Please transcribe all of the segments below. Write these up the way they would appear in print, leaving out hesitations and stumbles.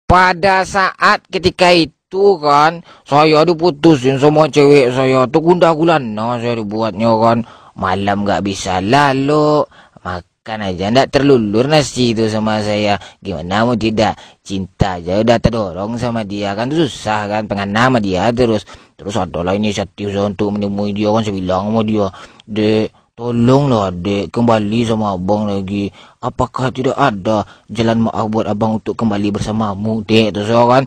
Pada saat ketika itu kan, saya diputusin sama cewek saya tuh gundah gulana saya dibuatnya kan. Malam gak bisa lalu, makan aja ndak terlulur nasi itu sama saya. Gimana mau tidak, cinta aja udah terdorong sama dia kan, susah kan, pengen nama dia terus. Terus adalah inisiatif saya untuk menemui dia kan, saya bilang sama dia, Dek, tolonglah dek, kembali sama abang lagi. Apakah tidak ada jalan maaf buat abang untuk kembali bersamamu, dek? Terus saya kan,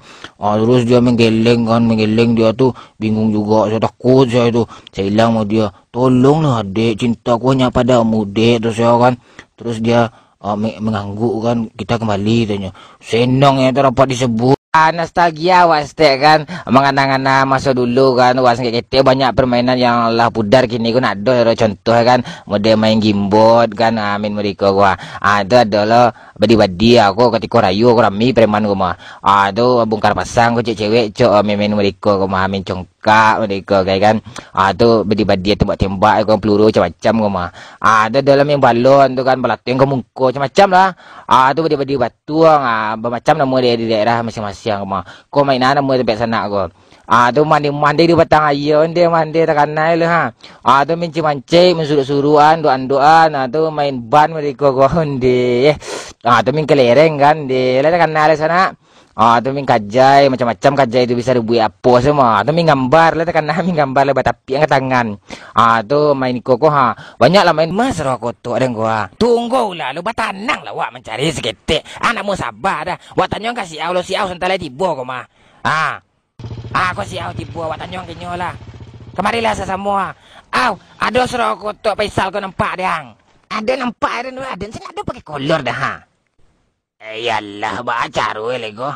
terus dia menggeleng dia tuh, bingung juga, saya takut saya itu. Saya bilang sama dia, tolonglah dek, cintaku hanya padamu, dek. Terus saya kan, terus dia mengangguk kan, kita kembali tanya. Senang ya terdapat disebut. Nostalgia waste kan, mengenang-enang masa dulu kan, was kita banyak permainan yang lah pudar kini kan ada contoh kan, model main gimbot kan, amin mereka gua. Itu adalah badi-badi aku ketika rayu aku rami preman gua mah. Itu bongkar pasang aku cewek main mereka gua mah, amin congkak mereka kayak kan. Itu badi-badi tembak-tembak aku peluru macam-macam gua mah. Ada dalam yang balon tu kan, balating ke muka macam-macam lah. Itu badi-badi batuang, macam nama dia di daerah masing-masing. Siang mah, kau mainan nama tempat sana kau. Tu mandi di batang ayun dia mandi tak kanai lah ha. Tu mancing mensuruh-suruhan doan-doan. Tu main ban mereka kau dia. Tu main kelereng kan dia. Lah tak kanai sana. Tu main kajai macam-macam kajai tu bisa dibuat apa semua. Tu main gambar lah tak kanai main gambar lah batapi angkat tangan. Tu main koko ha. Banyak lah main mas rokok tu ada gua. Tunggulah lu batanang lah wak mencari seketik. Anak mau sabar dah. Wak tanyong kasih Allah si Allah sentalai tiba kau mah. Aku si Allah tiba wak tanyong kenyo lah. Kemarilah sesemua. Ada serokok tu Faisal kau nampak dang. Ada nampak ada sini ada pakai kolor dah ha. Yalah baca ruwe lego.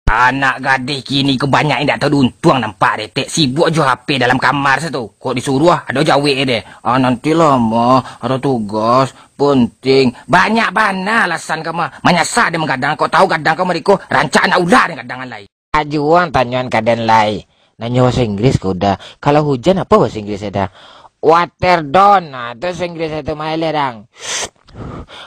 Anak gadis kini kebanyakan tak tahu untuang nampak retek sibuk je HP dalam kamar situ. Kok disuruh ada jawab dia. Nantilah mah ada tugas penting. Banyak bana alasan kamu. Menyasar dia menggadang kau tahu kadang kau mereka rancak nak ular dengan kadang lain. Ajuan tanyaan keadaan lain. Nanya bahasa Inggris kau dah. Kalau hujan apa bahasa Inggris ada? Water down. Itu bahasa Inggris itu malah.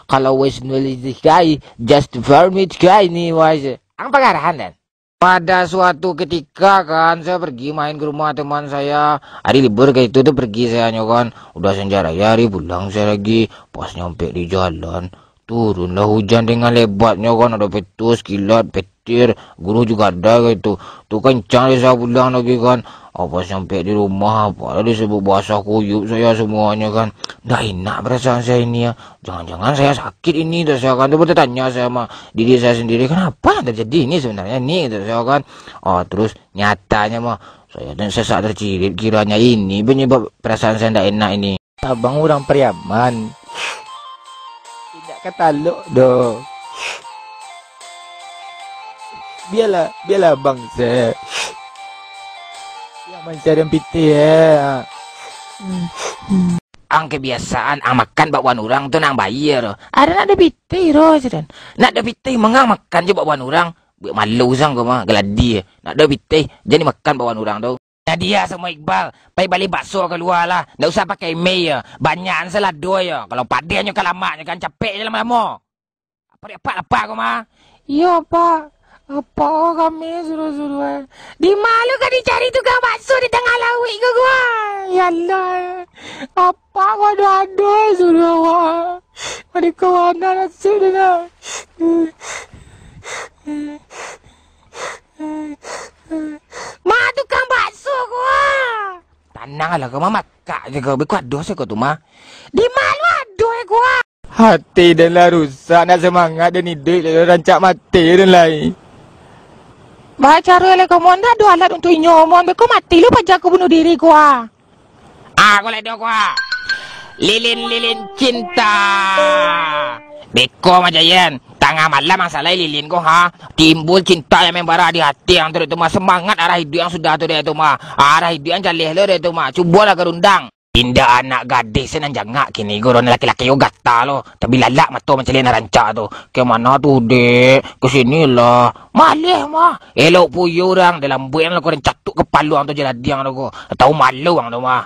Kalau wes nulis di sky, just vermit sky ni wes. Ang pengarahan dan. Pada suatu ketika kan saya pergi main ke rumah teman saya. Hari libur kayak itu tuh pergi saya kan. Udah senja raya hari pulang saya lagi. Pas nyampe di jalan, turunlah hujan dengan lebatnya kan. Ada petus, kilat, petir. Guru juga ada kayak itu. Tuh kencang saya pulang lagi kan. Pas sampai di rumah, apa disebut basah kuyup saya semuanya kan. Dah enak perasaan saya ini ya. Jangan-jangan saya sakit ini. Terus saya kan bertanya saya sama diri saya sendiri. Kenapa yang terjadi ini sebenarnya ini? Terus saya kan. Terus nyatanya mah saya dan sesak tercirit kiranya ini penyebab perasaan saya tidak enak ini. Abang orang Periaman. Tidak ketaluk doh. Biarlah bang saya. Mencari piti ya. Ang kebiasaan makan bakwan orang tu nang bayar. Ada nak ada piti roh dan. Nak ada piti mengang makan je bakwan orang. Malu sang kau mah geladi. Nak ada piti jadi makan bakwan orang tu. Nadia sama Iqbal, pai balik bakso keluar lah. Tak usah pakai mie ya. Banyak selado ya. Kalau padanya kan lamanya kan capek je lama-lama. Apa kau mah? Iya pak. Apa kami suruh-suruh? Di malu kan dicari tukang bakso di tengah laut ke gua? Yalah. Apa kau ada suruh awak? Mari ke mana nasi dia? Ma tukang bakso gua. Tenanglah kau mama kak je kau. Berkuat dosa kau tu mah. Di malu aduh gua. Hati dan lah rusak nak semangat dan hidup rancak mati dan lain. Baca rela kamu anda ada alat untuk nyomon. Beko mati lu pajak aku bunuh diri gua. Aku ledo gua. Lilin cinta. Beko majayan. Tengah malam masalah lilin gua ha. Timbul cinta yang membara di hati yang tu mah semangat arah hidup yang sudah tu dia tu mah. Arah hidup yang jaleh le dia tu mah. Cubalah kerundang. Indah anak gadis senang jangak kini goron laki-laki yo gata lo. Tapi lalak mato macam lena rancak tu. Ke mana tu dek? Ke sini lah. Malih mah. Elok puyo orang dalam buang lo korang catuk kepala orang tu jadi diang tu. Tahu malu orang tu mah.